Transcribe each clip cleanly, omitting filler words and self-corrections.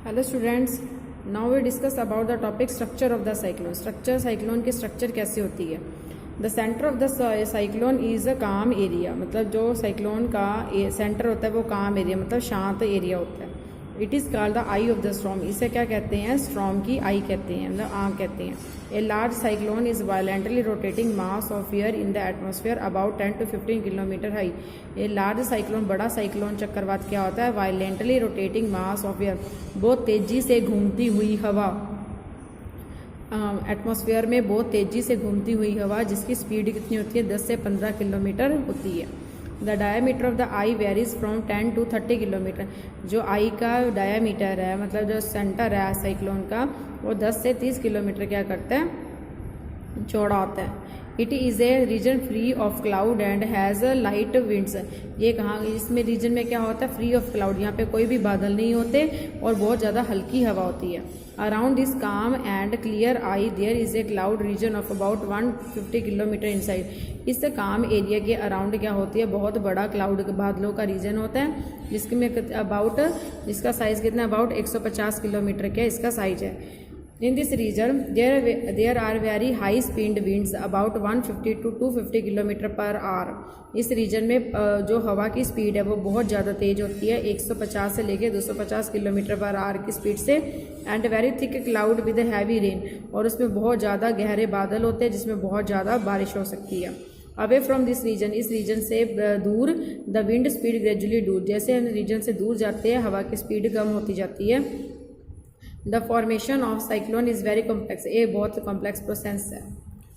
Hello students, now we discuss about the topic structure of the cyclone. Structure, cyclone की structure कैसी होती है। The centre of the cyclone is a calm area, मतलब जो cyclone का centre होता है वो काम एरिया मतलब शांत एरिया होता है। It is called the I of the storm, इसे क्या कहते हैं, स्टॉर्म की आई कहते हैं, मतलब आँख कहते हैं। A large cyclone is violently rotating mass of air in the atmosphere about 10 to 15 kilometre high. A large cyclone, बड़ा साइक्लोन चक्रवात क्या होता है, violently rotating mass of air, बहुत तेजी से घूमती हुई हवा, एटमॉस्फेयर में बहुत तेजी से घूमती हुई हवा जिसकी स्पीड कितनी होती है, 10 से 15 किलोमीटर होती है। The diameter of the I varies from 10 to 30 kilometre. जो आई का डायामीटर है, मतलब जो सेंटर है साइक्लोन का, वो 10 से 30 किलोमीटर क्या करता है, चौड़ा होता है। It is a region free of cloud and has light winds. ये कहाँ, इसमें रीजन में क्या होता है, फ्री ऑफ क्लाउड, यहाँ पे कोई भी बादल नहीं होते और बहुत ज़्यादा हल्की हवा होती है। Around this calm and clear eye there is a cloud region of about 150 kilometre inside. इस काम एरिया के अराउंड क्या होती है, बहुत बड़ा क्लाउड बादलों का रीजन होता है जिसका साइज़ कितना, अबाउट 150 किलोमीटर का इसका साइज है। In this region, there are very high speed winds about 150 to 250 kilometre per our. इस रीजन में जो हवा की स्पीड है वो बहुत ज़्यादा तेज होती है, 150 से लेके 250 किलोमीटर पर आवर की स्पीड से। And very thick cloud with heavy rain, और उसमें बहुत ज़्यादा गहरे बादल होते हैं जिसमें बहुत ज़्यादा बारिश हो सकती है। अवे फ्रॉम दिस रीजन, इस रीजन से दूर, द विंड स्पीड ग्रेजुअली दूर, जैसे हम रीजन से दूर जाते हैं हवा की स्पीड कम होती जाती है। The formation of cyclone is very complex, ये बहुत कॉम्प्लेक्स प्रोसेस है।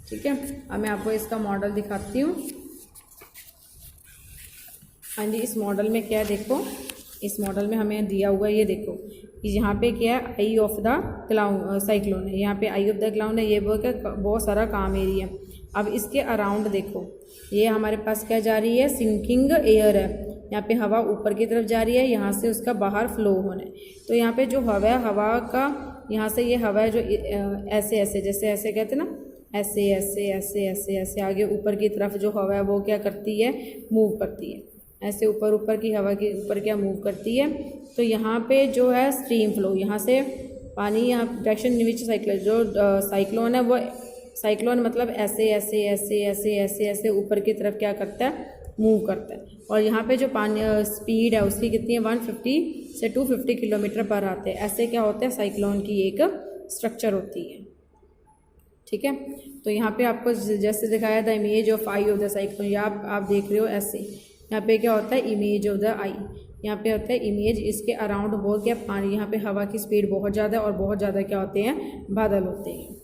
ठीक है, अब मैं आपको इसका मॉडल दिखाती हूँ। हाँ जी, इस मॉडल में क्या है, देखो इस मॉडल में हमें दिया हुआ है, ये देखो यहाँ पे क्या है, आई ऑफ द क्लाउड साइक्लोन है, यहाँ पे आई ऑफ द क्लाउड है, ये बहुत सारा काम एरिया। अब इसके अराउंड देखो, ये हमारे पास क्या जा रही है, सिंकिंग एयर है, यहाँ पे हवा ऊपर की तरफ जा रही है, यहाँ से उसका बाहर फ्लो होना है। तो यहाँ पे जो हवा है, हवा का यहाँ से ये हवा है जो ऐसे ऐसे, जैसे ऐसे कहते हैं ना, ऐसे ऐसे ऐसे ऐसे ऐसे आगे ऊपर की तरफ जो हवा है वो क्या करती है, मूव करती है, ऐसे ऊपर ऊपर की हवा के ऊपर क्या मूव करती है। तो यहाँ पे जो है स्ट्रीम फ्लो, यहाँ से पानी, यहाँ डायरेक्शन विच साइक्लोन, जो साइक्लोन है वो, साइक्लोन मतलब ऐसे ऐसे ऐसे ऐसे ऐसे ऐसे ऊपर की तरफ क्या करता है, मूव करता है। और यहाँ पे जो पानी स्पीड है उसकी कितनी है, 150 से 250 किलोमीटर पर आते हैं। ऐसे क्या होता है, साइक्लोन की एक स्ट्रक्चर होती है। ठीक है, तो यहाँ पे आपको जैसे दिखाया था image of I of the cyclone, या आप देख रहे हो ऐसे, यहाँ पे क्या होता है, इमेज ऑफ द आई, यहाँ पे होता है इमेज, इसके अराउंड बहुत क्या पानी, यहाँ पे हवा की स्पीड बहुत ज़्यादा और बहुत ज़्यादा क्या होते हैं, बादल होते हैं।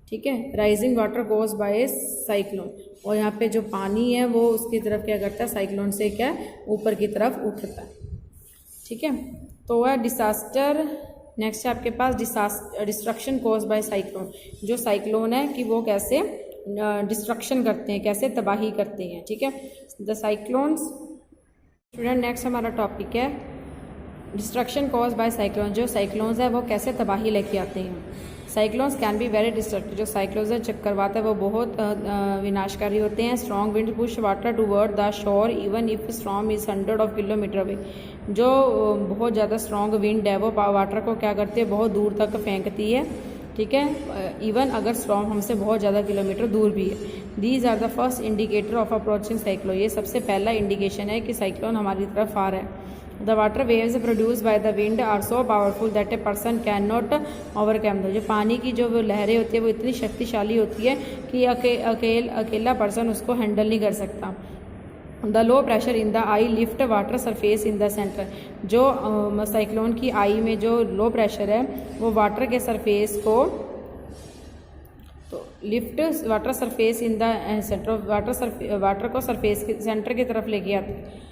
ठीक है, rising water goes by cyclone, और यहाँ पे जो पानी है वो उसकी तरफ क्या करता है, साइक्लोन से क्या ऊपर की तरफ उठता है। ठीक है, तो वह डिसास्टर, नेक्स्ट है आपके पास डिस्ट्रक्शन कोज बाय साइक्लोन। जो साइक्लोन है कि वो कैसे डिस्ट्रक्शन करते हैं, कैसे तबाही करते हैं। ठीक है, द साइक्लोन्स, स्टूडेंट नेक्स्ट हमारा टॉपिक है डिस्ट्रक्शन कॉज बाय साइक्लोन। जो साइक्लोन्स है वो कैसे तबाही लेके आते हैं। Cyclones can be very destructive, जो साइक्लोन्स है चक्रवात है वो बहुत विनाशकारी होते हैं। Strong wind push water toward the shore even if storm is 100 kilometre away. जो बहुत ज़्यादा स्ट्रॉन्ग विंड है वो वाटर को क्या करती है, बहुत दूर तक फेंकती है। ठीक है, इवन अगर स्ट्रॉम हमसे बहुत ज़्यादा किलोमीटर दूर भी है। These are the first indicator of approaching cyclone, ये सबसे पहला इंडिकेशन है कि साइक्लोन हमारी तरफ आ रहा है। The water waves produced by the wind are so powerful that a person cannot overcome them। जो पानी की जो लहरें होती है वो इतनी शक्तिशाली होती है कि अकेला पर्सन उसको हैंडल नहीं कर सकता। The low pressure in the I lift water surface in the centre. जो साइक्लोन की आई में जो लो प्रेशर है वो वाटर के सरफेस को, तो lift water surface in the centre, water को सरफेस के सेंटर की तरफ लेके आते हैं।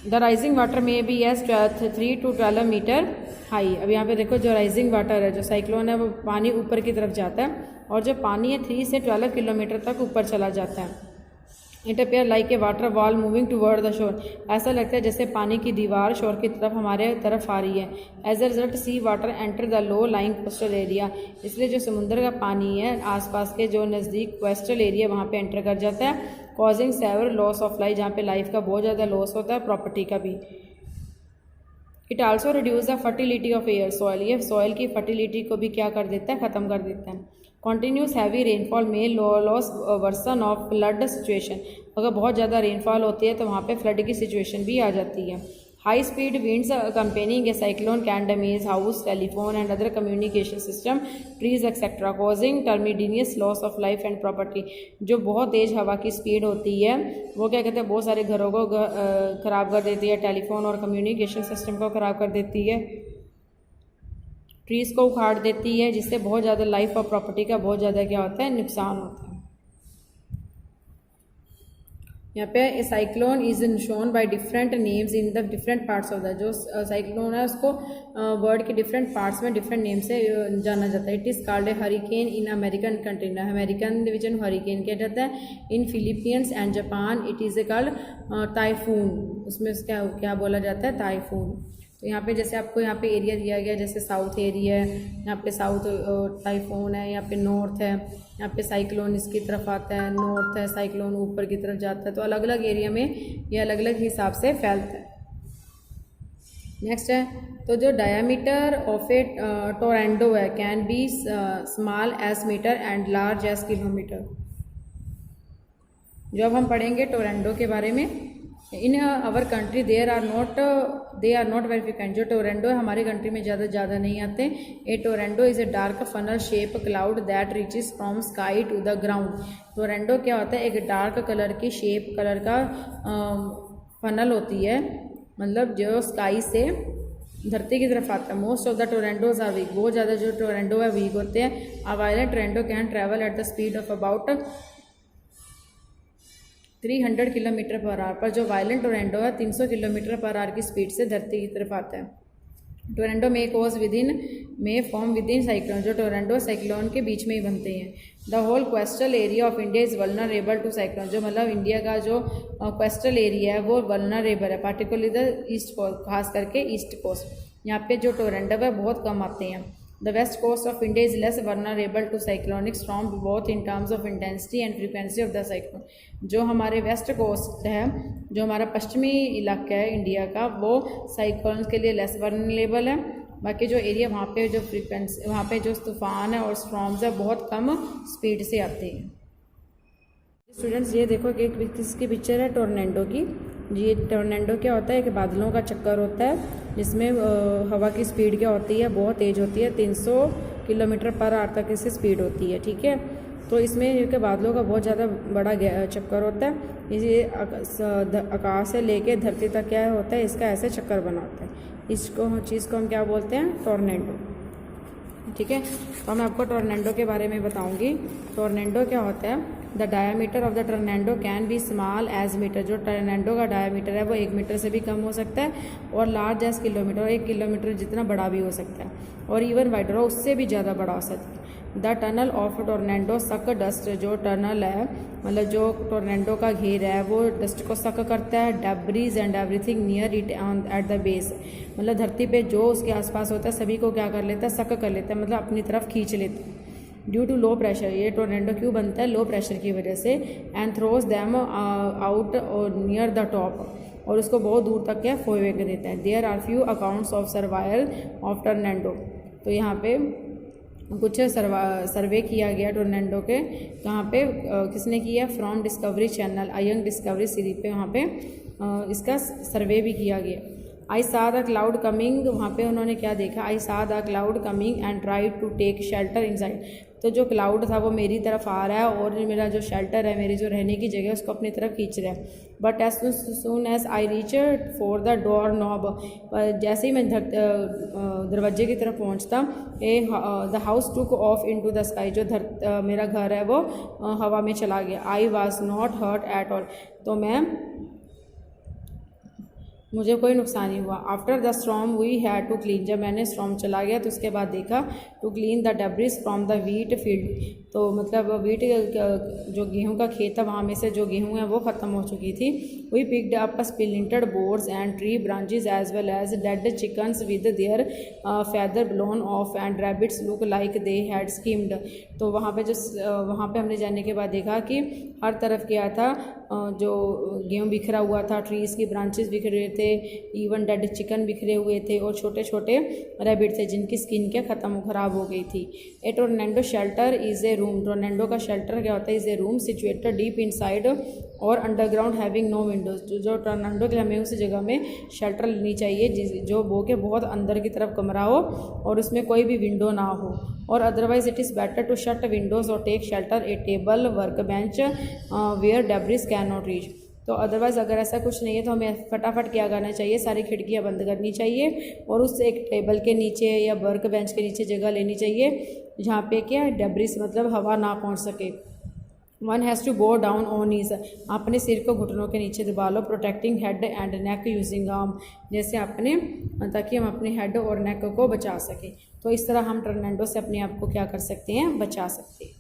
द राइजिंग वाटर में be as 3 to 12 metre high. अब यहाँ पे देखो, जो राइजिंग वाटर है, जो साइक्लोन है वो पानी ऊपर की तरफ जाता है, और जो पानी है 3 से 12 किलोमीटर तक ऊपर चला जाता है। It appear like a water wall moving toward the shore, ऐसा लगता है जैसे पानी की दीवार शोर की तरफ हमारे तरफ आ रही है। As a result sea water enter the low lying coastal area, इसलिए जो समुद्र का पानी है आसपास के जो नज़दीक कोस्टल एरिया वहाँ पे एंटर कर जाता है। Causing severe loss of life, जहाँ पे लाइफ का बहुत ज़्यादा लॉस होता है, प्रॉपर्टी का भी। It also reduce the fertility of air soil, ये सॉइल की फर्टिलिटी को भी क्या कर देता है, ख़त्म कर देता है। कॉन्टीन्यूस हैवी रेनफॉल में loss version of flood situation, अगर बहुत ज़्यादा रेनफॉल होती है तो वहाँ पे फ्लड की सिचुएशन भी आ जाती है। High speed winds accompanying a cyclone can damage house, telephone and other communication system, trees etc. causing terminous loss of life and property। जो बहुत तेज़ हवा की स्पीड होती है वो क्या कहते हैं, बहुत सारे घरों को ख़राब कर देती है, टेलीफोन और कम्युनिकेशन सिस्टम को ख़राब कर देती है, ट्रीज़ को उखाड़ देती है, जिससे बहुत ज़्यादा लाइफ और प्रॉपर्टी का बहुत ज़्यादा क्या होता है, नुकसान होता है। यहाँ पे cyclone is shown by different names in the different parts of the, जो साइक्लोन है उसको वर्ल्ड के डिफरेंट पार्ट्स में डिफरेंट नेम से जाना जाता है। It is called a hurricane in American country, American division hurricane किया जाता है। इन Philippines and Japan it is A called typhoon, उसमें क्या क्या बोला जाता है, टाइफून। तो यहाँ पे जैसे आपको यहाँ पे एरिया दिया गया, जैसे साउथ एरिया है, यहाँ पे साउथ टाइफून है, यहाँ पे नॉर्थ है, यहाँ पे साइक्लोन इसकी तरफ आता है, नॉर्थ है, साइक्लोन ऊपर की तरफ जाता है, तो अलग अलग एरिया में ये अलग अलग हिसाब से फैलता है। नेक्स्ट है, तो जो डायामीटर ऑफ ए टोरेंडो है can be small as metre and large as kilometre. जो अब हम पढ़ेंगे टोरेंडो के बारे में, in our country they are not very frequent. जो टोरेंडो है हमारे कंट्री में ज़्यादा नहीं आते। A tornado is a dark funnel shape cloud that reaches from sky to the ground. Tornado क्या होता है, एक डार्क कलर की शेप कलर का फनल होती है, मतलब जो स्काई से धरती की तरफ आता है। Most of the tornadoes are weak, बहुत ज़्यादा जो टोरेंडो है वीक होते हैं। A violent tornado can travel at the speed of about 300 kilometre per hour, पर जो वायलेंट टोरेंडो है 300 किलोमीटर पर आवर की स्पीड से धरती की तरफ आता है। टोरेंडो में फॉर्म विद इन साइक्लोन, जो टोरेंडो साइक्लोन के बीच में ही बनते हैं। The whole coastal area of India is vulnerable to cyclone, जो मतलब इंडिया का जो कोस्टल एरिया है वो वल्नरेबल है, पार्टिकुलरली द ईस्ट कोस्ट, खास करके ईस्ट कोस्ट। यहाँ पे जो टोरेंडो है बहुत कम आते हैं। The west coast of India is less vulnerable to cyclonic storm both in terms of intensity and frequency of the cyclone। जो हमारे वेस्ट कोस्ट है, जो हमारा पश्चिमी इलाका है इंडिया का, वो साइक्लोन के लिए लेस वल्नरेबल है। बाकी जो एरिया वहाँ पे जो फ्रीक्वेंसी, वहाँ पे जो तूफान है और स्टॉर्म्स है बहुत कम स्पीड से आते हैं। स्टूडेंट्स ये देखो कि एक इसकी पिक्चर है टोर्नेडो की। ये टोर्नेडो क्या होता है, एक बादलों का चक्कर होता है जिसमें हवा की स्पीड क्या होती है, बहुत तेज़ होती है, 300 किलोमीटर पर आवर तक इसकी स्पीड होती है, ठीक है। तो इसमें के बादलों का बहुत ज़्यादा बड़ा चक्कर होता है। इसे आकाश से लेके धरती तक क्या होता है, इसका ऐसे चक्कर बना होता है। इसको चीज़ को हम क्या बोलते हैं, टोर्नेडो, ठीक है। तो मैं आपको टोर्नेडो के बारे में बताऊंगी। टोर्नेडो क्या होता है, the diameter of the tornado can be small as metre, जो टोर्नेडो का डायामीटर है वो 1 मीटर से भी कम हो सकता है, और लार्ज एज किलोमीटर, 1 किलोमीटर जितना बड़ा भी हो सकता है, और इवन वाइडर उससे भी ज़्यादा बड़ा हो सकता है। द टनल ऑफ टोर्नेडो सक डस्ट, जो टनल है मतलब जो टोर्नेडो का घेर है वो डस्ट को सक करता है। Debris and everything near it at the base, मतलब धरती पे जो उसके आसपास होता है सभी को क्या कर लेता है, सक कर लेता है, मतलब अपनी तरफ खींच लेता है। ड्यू टू लो प्रेशर, ये टोर्नेडो क्यों बनता है, लो प्रेशर की वजह से। And throws them out near the top, और उसको बहुत दूर तक क्या फोए कर देता है। There are few accounts of survival of tornado, तो यहाँ पे कुछ सर्वे किया गया टोर्नेडो के, कहाँ पे किसने किया, from discovery channel, young discovery series पे वहाँ पे इसका सर्वे भी किया गया। आई सा द क्लाउड कमिंग, वहाँ पे उन्होंने क्या देखा, I saw the cloud coming and try to take shelter inside, तो जो क्लाउड था वो मेरी तरफ आ रहा है और मेरा जो शेल्टर है, मेरी जो रहने की जगह है उसको अपनी तरफ खींच रहा है। But as soon as I reach for the door knob, जैसे ही मैं दरवाजे की तरफ पहुंचता, the house took off into the sky, जो मेरा घर है वो हवा में चला गया। I was not hurt at all, तो मुझे कोई नुकसान नहीं हुआ। After the storm we had to clean, जब मैंने स्टॉर्म चला गया तो उसके बाद देखा, to clean the debris from the wheat field, तो मतलब वीट जो गेहूं का खेत था वहाँ में से जो गेहूं है वो ख़त्म हो चुकी थी। We picked up splintered boards and tree branches as well as dead chickens with their feather blown off and rabbits look like they had skinned. तो वहाँ पे हमने जाने के बाद देखा कि हर तरफ क्या था, जो गेहूँ बिखरा हुआ था, ट्रीज़ की ब्रांचेस बिखरे हुए थे, इवन डेड चिकन बिखरे हुए थे और छोटे छोटे रैबिट थे जिनकी स्किन क्या ख़राब हो गई थी। A tornado shelter is a room, tornado का शेल्टर क्या होता है, is a room situated deep inside और अंडरग्राउंड हैविंग नो विंडोज। जो टोर्नेडो के लिए हमें उस जगह में शेल्टर लेनी चाहिए जो वो के बहुत अंदर की तरफ कमरा हो और उसमें कोई भी विंडो ना हो, और otherwise it is better to shut windows और take shelter a table work bench where debris can not reach. तो अदरवाइज़ अगर ऐसा कुछ नहीं है तो हमें फटाफट क्या करना चाहिए, सारी खिड़कियां बंद करनी चाहिए और उस एक टेबल के नीचे या वर्क बेंच के नीचे जगह लेनी चाहिए जहाँ पे क्या डेब्रिस मतलब हवा ना पहुँच सके। One has to go down on knees, अपने सिर को घुटनों के नीचे दबा लो। Protecting head and neck using arm, जैसे अपने ताकि हम अपने हेड और नेक को बचा सकें। तो इस तरह हम टोर्नेडो से अपने आप को क्या कर सकते हैं, बचा सकते हैं।